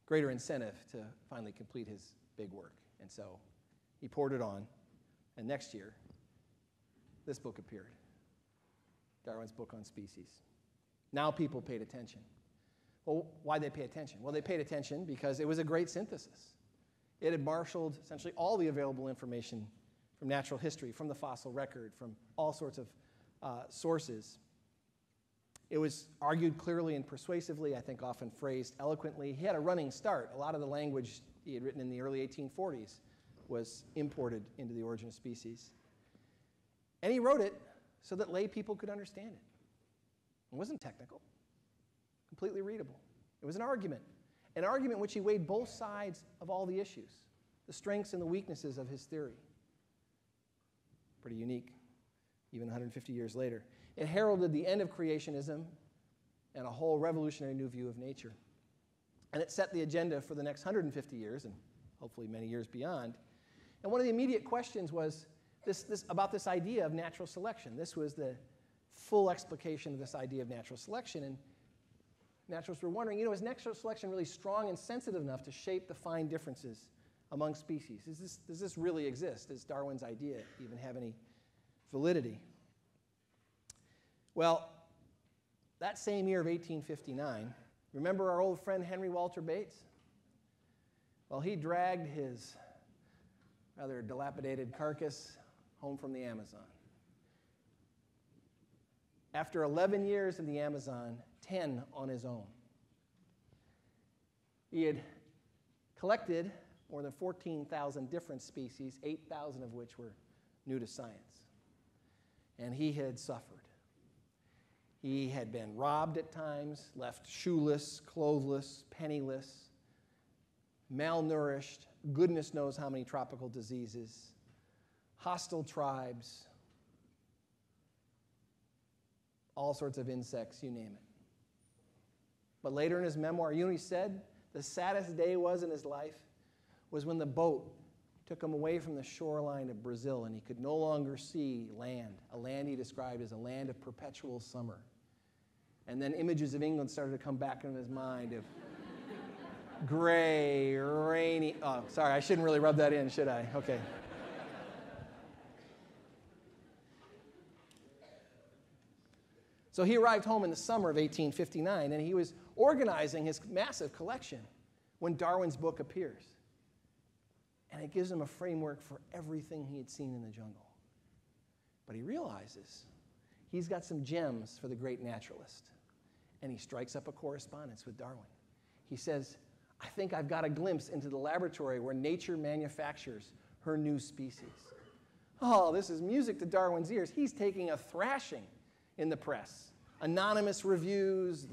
greater incentive to finally complete his big work, and so he poured it on, and next year this book appeared, Darwin's book on species. Now people paid attention. Well, why'd they pay attention? Well, they paid attention because it was a great synthesis. It had marshaled essentially all the available information from natural history, from the fossil record, from all sorts of sources. It was argued clearly and persuasively, I think often phrased eloquently. He had a running start. A lot of the language he had written in the early 1840s was imported into The Origin of Species. And he wrote it so that lay people could understand it. It wasn't technical, completely readable. It was an argument in which he weighed both sides of all the issues, the strengths and the weaknesses of his theory. Pretty unique, even 150 years later. It heralded the end of creationism and a whole revolutionary new view of nature. And it set the agenda for the next 150 years, and hopefully many years beyond. And one of the immediate questions was about this idea of natural selection. This was the full explication of this idea of natural selection. And naturalists were wondering, is natural selection really strong and sensitive enough to shape the fine differences among species? Does this really exist? Does Darwin's idea even have any validity? Well, that same year of 1859, remember our old friend Henry Walter Bates? Well, he dragged his rather dilapidated carcass home from the Amazon. After 11 years in the Amazon, 10 on his own. He had collected more than 14,000 different species, 8,000 of which were new to science. And he had suffered. He had been robbed at times, left shoeless, clothless, penniless, malnourished, goodness knows how many tropical diseases, hostile tribes, all sorts of insects, you name it. But later in his memoir, what he said? The saddest day was in his life was when the boat took him away from the shoreline of Brazil and he could no longer see land, a land he described as a land of perpetual summer. And then images of England started to come back into his mind of gray, rainy. Oh, sorry, I shouldn't really rub that in, should I? Okay. So he arrived home in the summer of 1859, and he was organizing his massive collection when Darwin's book appears. And it gives him a framework for everything he had seen in the jungle. But he realizes he's got some gems for the great naturalist. And he strikes up a correspondence with Darwin. He says, I think I've got a glimpse into the laboratory where nature manufactures her new species. Oh, this is music to Darwin's ears. He's taking a thrashing in the press. Anonymous reviews,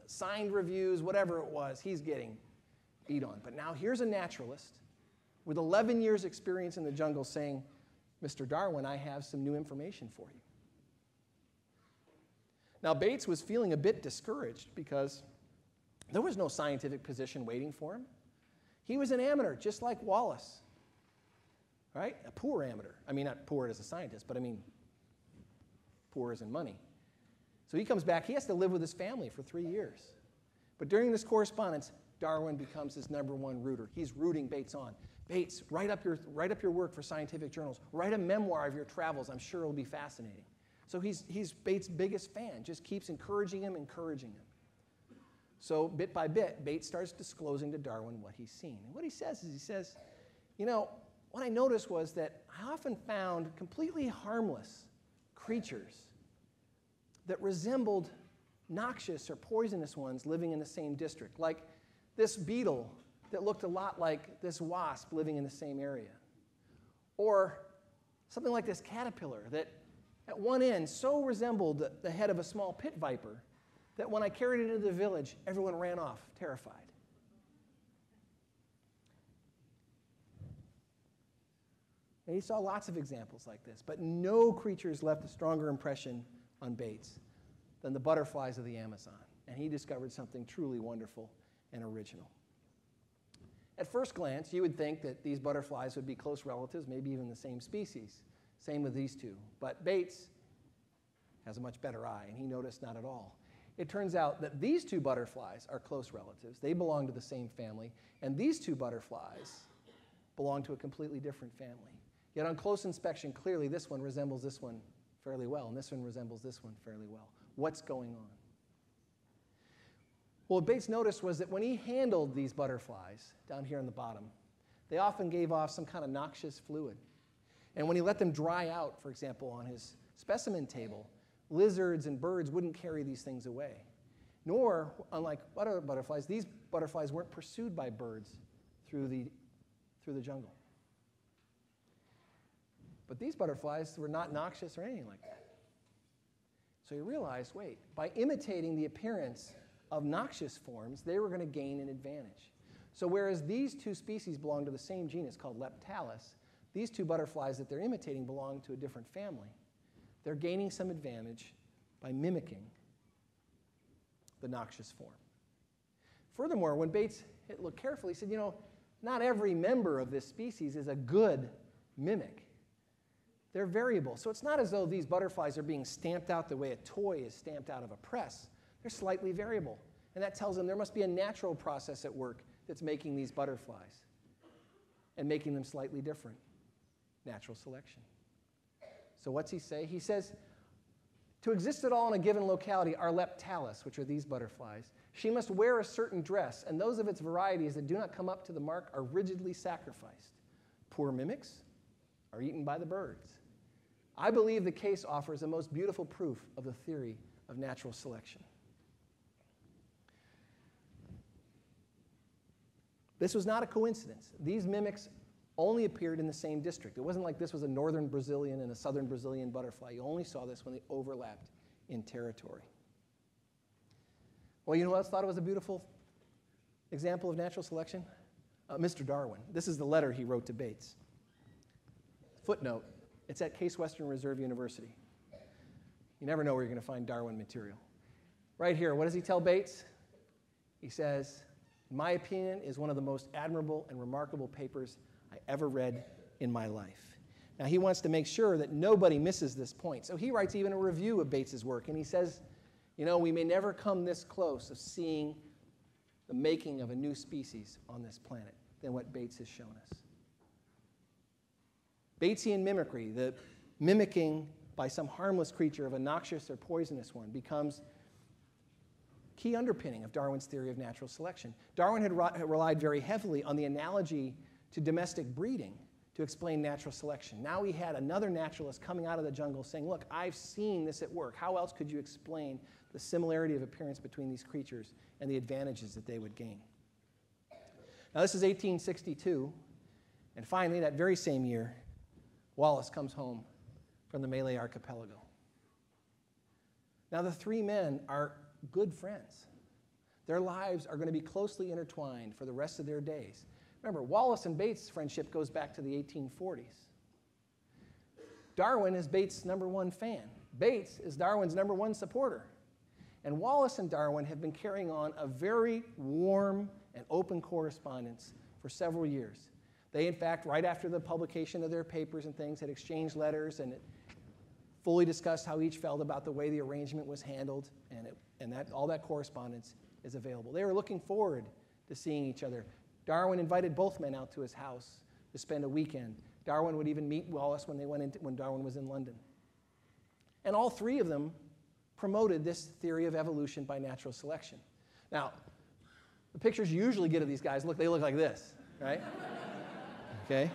signed reviews, whatever it was, he's getting beat on. But now here's a naturalist with 11 years experience in the jungle saying, Mr. Darwin, I have some new information for you. Now Bates was feeling a bit discouraged because there was no scientific position waiting for him. He was an amateur, just like Wallace, right? A poor amateur. I mean, not poor as a scientist, but I mean poor as in money. So he comes back. He has to live with his family for 3 years. But during this correspondence, Darwin becomes his #1 rooter. He's rooting Bates on. Bates, write up your work for scientific journals. Write a memoir of your travels. I'm sure it'll be fascinating. So he's Bates' biggest fan, just keeps encouraging him. So bit by bit, Bates starts disclosing to Darwin what he's seen. And what he says is, you know, what I noticed was that I often found completely harmless creatures that resembled noxious or poisonous ones living in the same district, like this beetle that looked a lot like this wasp living in the same area. Or something like this caterpillar that at one end so resembled the head of a small pit viper that when I carried it into the village, everyone ran off, terrified. And he saw lots of examples like this, but no creatures left a stronger impression on Bates than the butterflies of the Amazon. And he discovered something truly wonderful and original. At first glance, you would think that these butterflies would be close relatives, maybe even the same species. Same with these two. But Bates has a much better eye, and he noticed not at all. It turns out that these two butterflies are close relatives. They belong to the same family, and these two butterflies belong to a completely different family. Yet on close inspection, clearly this one resembles this one fairly well, and this one resembles this one fairly well. What's going on? Well, what Bates noticed was that when he handled these butterflies down here on the bottom, they often gave off some kind of noxious fluid. And when he let them dry out, for example, on his specimen table, lizards and birds wouldn't carry these things away. Nor, unlike other butterflies, these butterflies weren't pursued by birds through the jungle. But these butterflies were not noxious or anything like that. So he realized, wait, by imitating the appearance of noxious forms, they were going to gain an advantage. So whereas these two species belong to the same genus called Leptalis, these two butterflies that they're imitating belong to a different family. They're gaining some advantage by mimicking the noxious form. Furthermore, when Bates looked carefully, he said, you know, not every member of this species is a good mimic. They're variable. So it's not as though these butterflies are being stamped out the way a toy is stamped out of a press. They're slightly variable. And that tells them there must be a natural process at work that's making these butterflies and making them slightly different. Natural selection. So what's he say? He says, to exist at all in a given locality are Leptalis, which are these butterflies. She must wear a certain dress, and those of its varieties that do not come up to the mark are rigidly sacrificed. Poor mimics are eaten by the birds. I believe the case offers the most beautiful proof of the theory of natural selection. This was not a coincidence. These mimics only appeared in the same district. It wasn't like this was a northern Brazilian and a southern Brazilian butterfly. You only saw this when they overlapped in territory. Well, you know who else thought it was a beautiful example of natural selection? Mr. Darwin. This is the letter he wrote to Bates. Footnote, it's at Case Western Reserve University. You never know where you're going to find Darwin material. Right here, what does he tell Bates? He says, in my opinion, is one of the most admirable and remarkable papers I ever read in my life. Now, he wants to make sure that nobody misses this point. So he writes even a review of Bates's work, and he says, you know, we may never come this close of seeing the making of a new species on this planet than what Bates has shown us. Batesian mimicry, the mimicking by some harmless creature of a noxious or poisonous one, becomes key underpinning of Darwin's theory of natural selection. Darwin had relied very heavily on the analogy to domestic breeding to explain natural selection. Now he had another naturalist coming out of the jungle saying, look, I've seen this at work. How else could you explain the similarity of appearance between these creatures and the advantages that they would gain? Now this is 1862, and finally, that very same year, Wallace comes home from the Malay archipelago. Now the three men are good friends. Their lives are going to be closely intertwined for the rest of their days. Remember, Wallace and Bates' friendship goes back to the 1840s. Darwin is Bates' #1 fan. Bates is Darwin's #1 supporter. And Wallace and Darwin have been carrying on a very warm and open correspondence for several years. They, in fact, right after the publication of their papers and things, had exchanged letters and fully discussed how each felt about the way the arrangement was handled, and all that correspondence is available. They were looking forward to seeing each other. Darwin invited both men out to his house to spend a weekend. Darwin would even meet Wallace when Darwin was in London. And all three of them promoted this theory of evolution by natural selection. Now, the pictures you usually get of these guys, they look like this, right? Okay?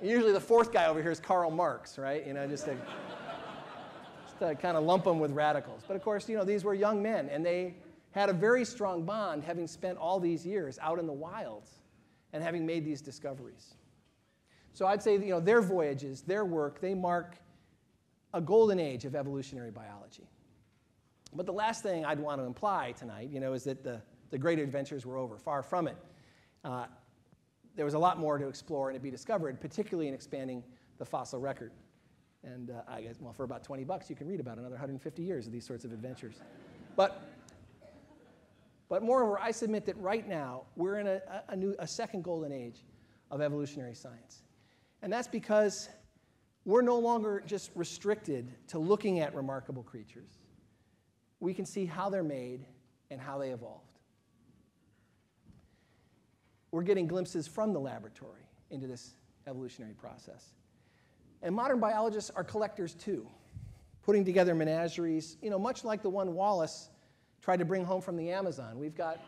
Usually the fourth guy over here is Karl Marx, right? Just to kind of lump them with radicals. But of course, these were young men, and they had a very strong bond, having spent all these years out in the wilds and having made these discoveries. So I'd say, their voyages, their work, they mark a golden age of evolutionary biology. But the last thing I'd want to imply tonight, is that the great adventures were over. Far from it. There was a lot more to explore and to be discovered, particularly in expanding the fossil record. And I guess, for about $20, you can read about another 150 years of these sorts of adventures. But moreover, I submit that right now we're in a second golden age of evolutionary science. And that's because we're no longer just restricted to looking at remarkable creatures. We can see how they're made and how they evolved. We're getting glimpses from the laboratory into this evolutionary process. And modern biologists are collectors too, putting together menageries, much like the one Wallace tried to bring home from the Amazon. We've got,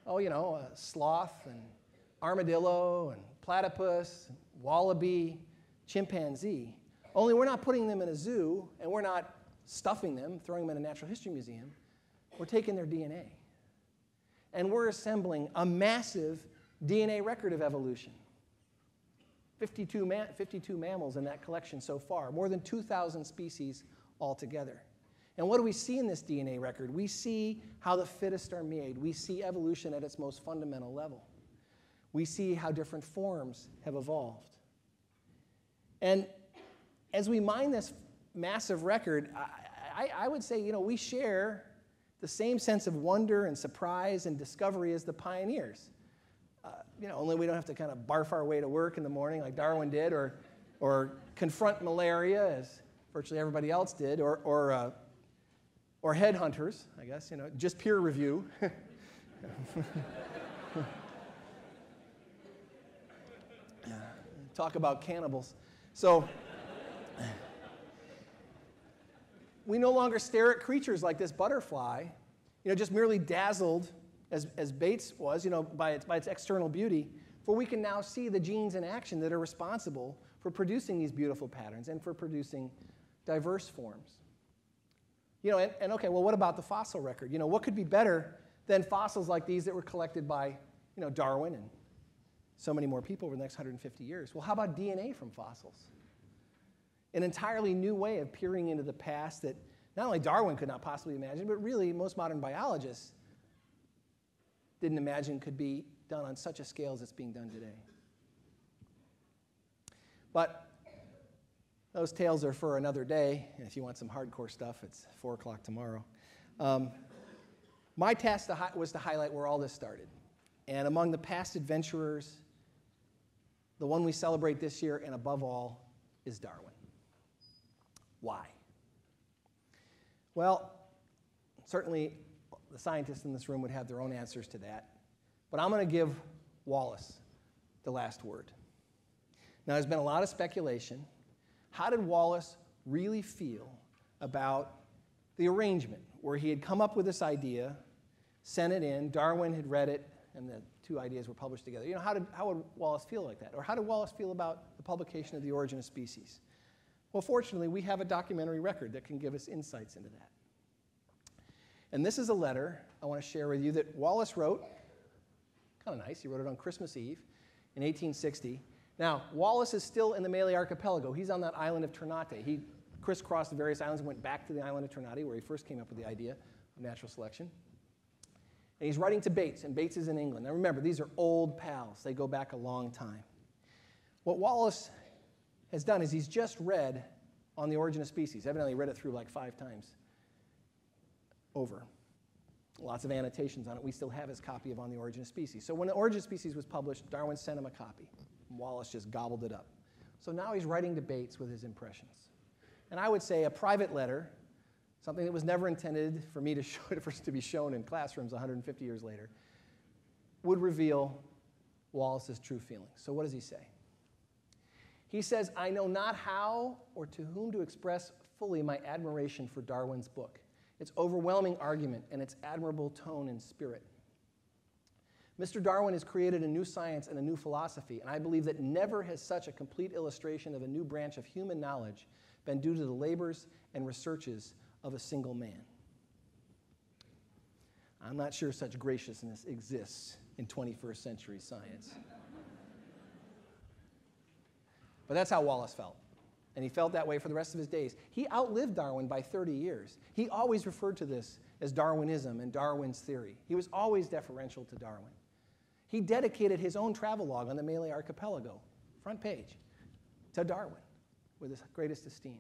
a sloth and armadillo and platypus, and wallaby, chimpanzee. Only we're not putting them in a zoo, and we're not stuffing them, throwing them in a natural history museum. We're taking their DNA. And we're assembling a massive DNA record of evolution. 52 mammals in that collection so far, more than 2,000 species altogether. And what do we see in this DNA record? We see how the fittest are made. We see evolution at its most fundamental level. We see how different forms have evolved. And as we mine this massive record, I would say, we share the same sense of wonder and surprise and discovery as the pioneers. Only we don't have to kind of barf our way to work in the morning like Darwin did, or confront malaria as virtually everybody else did, or headhunters, I guess, just peer review. Talk about cannibals. So we no longer stare at creatures like this butterfly, just merely dazzled as Bates was, by its external beauty, for we can now see the genes in action that are responsible for producing these beautiful patterns and for producing diverse forms. Okay, well, what about the fossil record? What could be better than fossils like these that were collected by, Darwin and so many more people over the next 150 years? Well, how about DNA from fossils? An entirely new way of peering into the past that not only Darwin could not possibly imagine, but really most modern biologists didn't imagine could be done on such a scale as it's being done today. But those tales are for another day, and if you want some hardcore stuff, it's 4 o'clock tomorrow. My task was to highlight where all this started. And among the past adventurers, the one we celebrate this year, and above all, is Darwin. Why? Well, certainly the scientists in this room would have their own answers to that. But I'm going to give Wallace the last word. Now, there's been a lot of speculation. How did Wallace really feel about the arrangement where he had come up with this idea, sent it in, Darwin had read it, and the two ideas were published together? How would Wallace feel like that? Or how did Wallace feel about the publication of The Origin of Species? Well, fortunately, we have a documentary record that can give us insights into that. And this is a letter I want to share with you that Wallace wrote. Kind of nice. He wrote it on Christmas Eve in 1860. Now, Wallace is still in the Malay archipelago. He's on that island of Ternate. He crisscrossed the various islands and went back to the island of Ternate, where he first came up with the idea of natural selection. And he's writing to Bates, and Bates is in England. Now remember, these are old pals. They go back a long time. What Wallace has done is he's just read On the Origin of Species. Evidently read it through like 5 times over. Lots of annotations on it. We still have his copy of On the Origin of Species. So when The Origin of Species was published, Darwin sent him a copy. Wallace just gobbled it up. So now he's writing to Bates with his impressions. And I would say a private letter, something that was never intended for me to show, for it to be shown in classrooms 150 years later, would reveal Wallace's true feelings. So what does he say? He says, I know not how or to whom to express fully my admiration for Darwin's book, its overwhelming argument, and its admirable tone and spirit. Mr. Darwin has created a new science and a new philosophy, and I believe that never has such a complete illustration of a new branch of human knowledge been due to the labors and researches of a single man. I'm not sure such graciousness exists in 21st century science. But that's how Wallace felt. And he felt that way for the rest of his days. He outlived Darwin by 30 years. He always referred to this as Darwinism and Darwin's theory. He was always deferential to Darwin. He dedicated his own travelogue on the Malay archipelago, front page, to Darwin with his greatest esteem.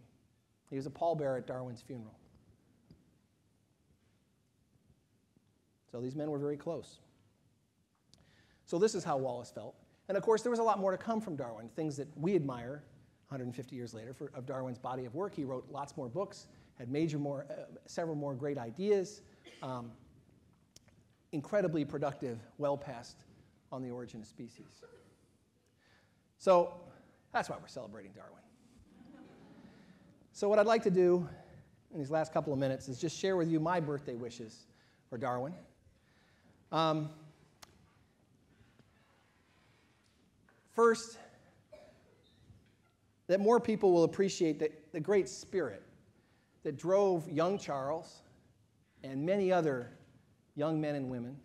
He was a pallbearer at Darwin's funeral. So these men were very close. So this is how Wallace felt. And of course, there was a lot more to come from Darwin, things that we admire 150 years later of Darwin's body of work. He wrote lots more books, had several more great ideas, incredibly productive, well past On the Origin of Species. So that's why we're celebrating Darwin. So what I'd like to do in these last couple of minutes is just share with you my birthday wishes for Darwin. First, that more people will appreciate the great spirit that drove young Charles and many other young men and women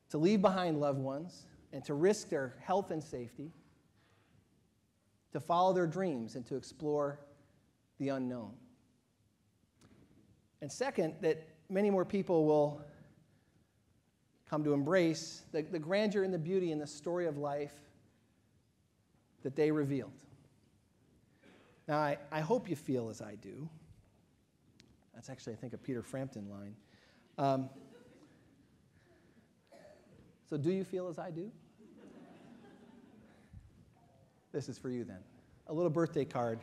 to leave behind loved ones and to risk their health and safety, to follow their dreams and to explore the unknown. And second, that many more people will come to embrace the grandeur and the beauty and the story of life that they revealed. Now, I hope you feel as I do. That's actually, I think, a Peter Frampton line. So do you feel as I do? This is for you then. A little birthday card.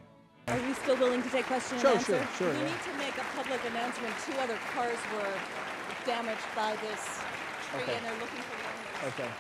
Are you still willing to take question and Sure. answer? We Yeah. need to make a public announcement. 2 other cars were damaged by this tree, Okay. and they're looking for the owners. Okay.